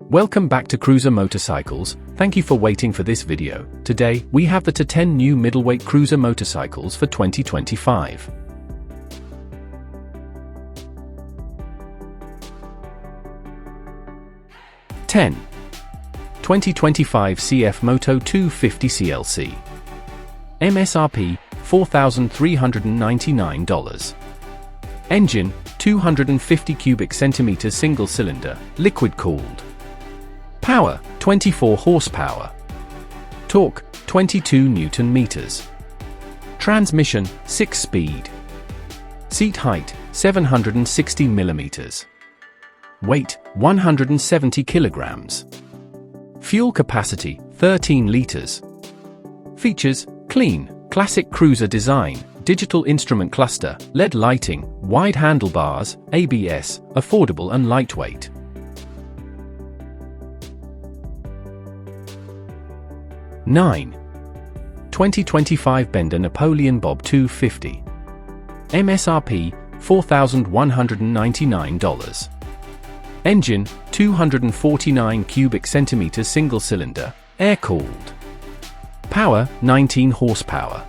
Welcome back to Cruiser Motorcycles. Thank you for waiting for this video. Today, we have the 10 new middleweight cruiser motorcycles for 2025. (10) 2025 CF Moto 250 CLC. MSRP $4,399. Engine 250 cubic centimeters single cylinder, liquid cooled. Power 24 horsepower. Torque 22 Newton meters. Transmission 6-speed. Seat height 760 millimeters. Weight 170 kilograms. Fuel capacity 13 liters. Features: clean, classic cruiser design, digital instrument cluster, LED lighting, wide handlebars, ABS, affordable and lightweight. (9) 2025 Benda Napoleonbob 250. MSRP $4,199. Engine 249 cubic centimeters single cylinder, air-cooled. Power 19 horsepower.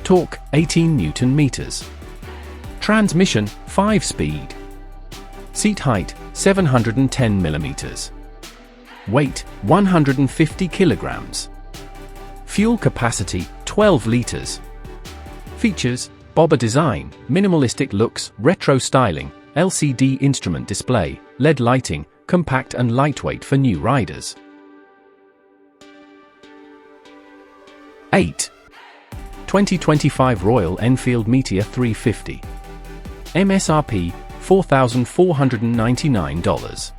Torque 18 Newton meters. Transmission 5-speed. Seat height 710 millimeters. Weight 150 kilograms. Fuel capacity 12 liters. Features: bobber design, minimalistic looks, retro styling, LCD instrument display, LED lighting, compact and lightweight for new riders. 8. 2025 Royal Enfield Meteor 350. MSRP $4,499.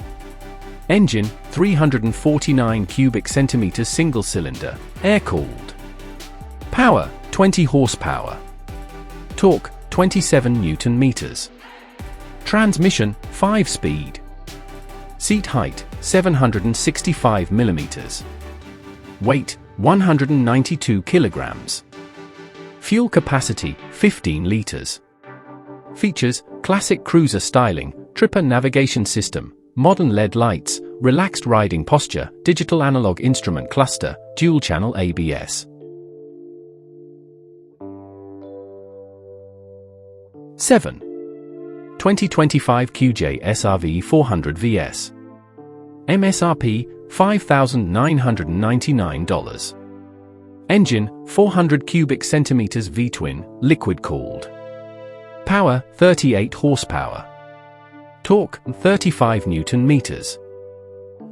Engine 349 cubic centimeters single cylinder, air-cooled. Power 20 horsepower. Torque 27 Newton meters. Transmission 5-speed. Seat height 765 millimeters. Weight 192 kilograms. Fuel capacity 15 liters. Features: classic cruiser styling, tripper navigation system, modern LED lights, relaxed riding posture, digital analog instrument cluster, dual-channel ABS. 7. 2025 QJ SRV 400 VS. MSRP $5,999. Engine 400 cubic centimeters V-twin, liquid cooled. Power 38 horsepower. Torque 35 Newton meters.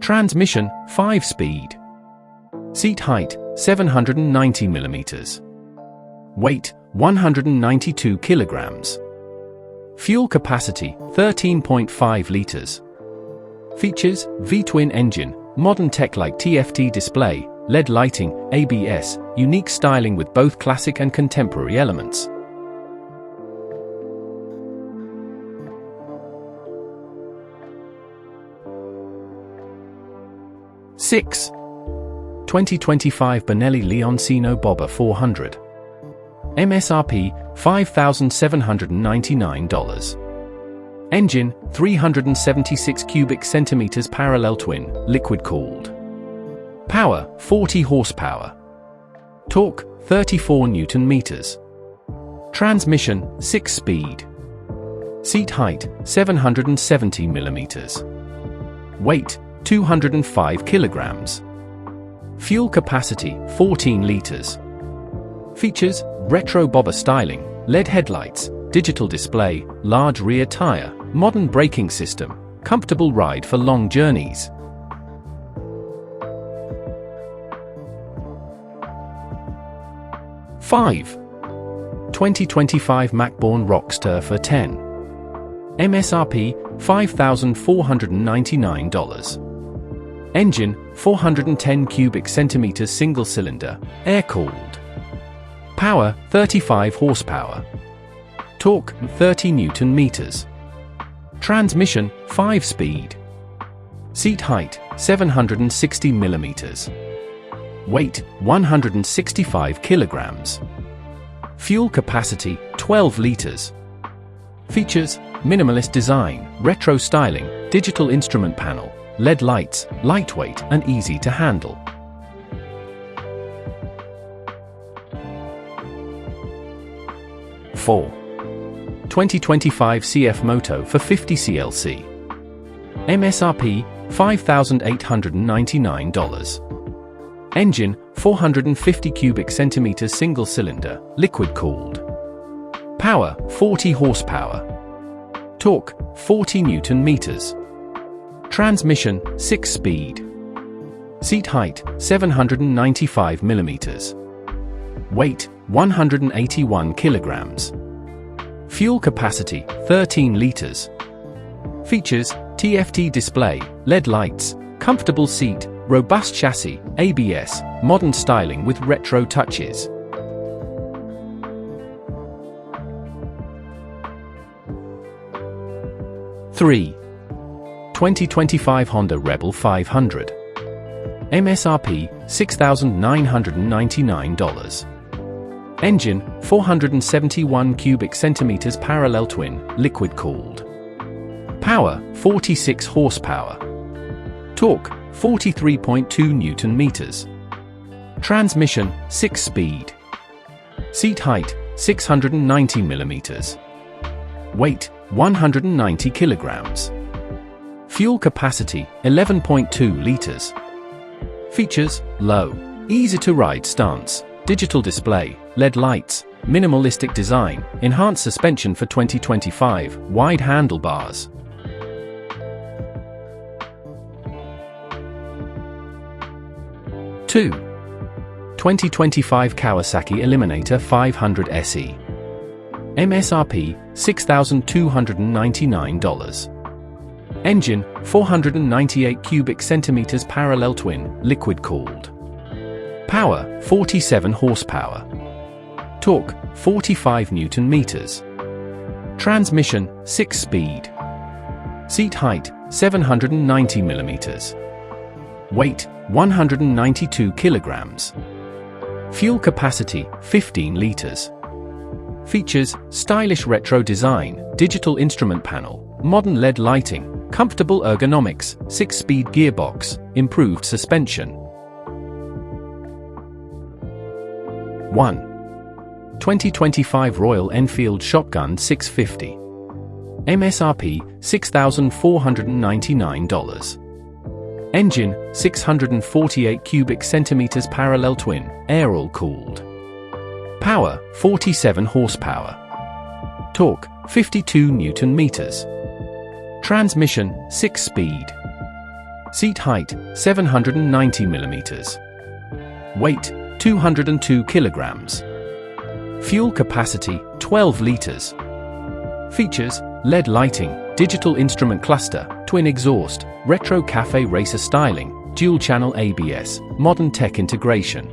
Transmission 5-speed. Seat height 790 millimeters. Weight 192 kilograms. Fuel capacity 13.5 liters. Features: V-twin engine, modern tech like TFT display, LED lighting, ABS, unique styling with both classic and contemporary elements. 6. 2025 Benelli Leoncino Bobber 400. MSRP $5,799. Engine 376 cubic centimeters parallel twin, liquid cooled. Power 40 horsepower. Torque 34 Newton meters. Transmission 6-speed. Seat height 770 millimeters. Weight 205 kilograms. Fuel capacity 14 liters. Features: retro bobber styling, LED headlights, digital display, large rear tire, modern braking system, comfortable ride for long journeys. 5. 2025 Macborn Rockster for 10. MSRP $5,499. Engine 410 cubic centimeters single cylinder, air-cooled. Power 35 horsepower. Torque 30 Newton meters. Transmission 5-speed. Seat height 760 millimeters. Weight 165 kilograms. Fuel capacity 12 liters. Features: minimalist design, retro styling, digital instrument panel, LED lights, lightweight and easy to handle. (4) 2025 CF Moto for 50 clc. MSRP $5,899. Engine 450 cubic centimeters single cylinder, liquid cooled. Power 40 horsepower. Torque 40 Newton meters. Transmission 6-speed. Seat height 795 millimeters. Weight 181 kilograms. Fuel capacity 13 liters. Features: TFT display, LED lights, comfortable seat, robust chassis, ABS, modern styling with retro touches. (3) 2025 Honda Rebel 500. MSRP $6,999. Engine 471 cubic centimeters parallel twin, liquid cooled. Power 46 horsepower. Torque 43.2 Newton meters. Transmission 6-speed. Seat height 690 millimeters. Weight 190 kilograms. Fuel capacity 11.2 liters. Features: low, easy-to-ride stance, digital display, LED lights, minimalistic design, enhanced suspension for 2025, wide handlebars. (2) 2025 Kawasaki Eliminator 500 SE. MSRP $6,299. Engine 498 cubic centimeters parallel twin, liquid cooled. Power 47 horsepower. Torque 45 Newton meters. Transmission 6-speed. Seat height 790 millimeters. Weight 192 kilograms. Fuel capacity 15 liters. Features: stylish retro design, digital instrument panel, modern LED lighting, comfortable ergonomics, 6-speed gearbox, improved suspension. 1. 2025 Royal Enfield Shotgun 650. MSRP $6,499. Engine 648 cubic centimeters parallel twin, air-all cooled. Power 47 horsepower. Torque 52 Newton meters. Transmission 6-speed. Seat height 790 millimeters. Weight 202 kilograms. Fuel capacity 12 liters. Features: LED lighting, digital instrument cluster, twin exhaust, retro cafe racer styling, dual channel ABS, modern tech integration.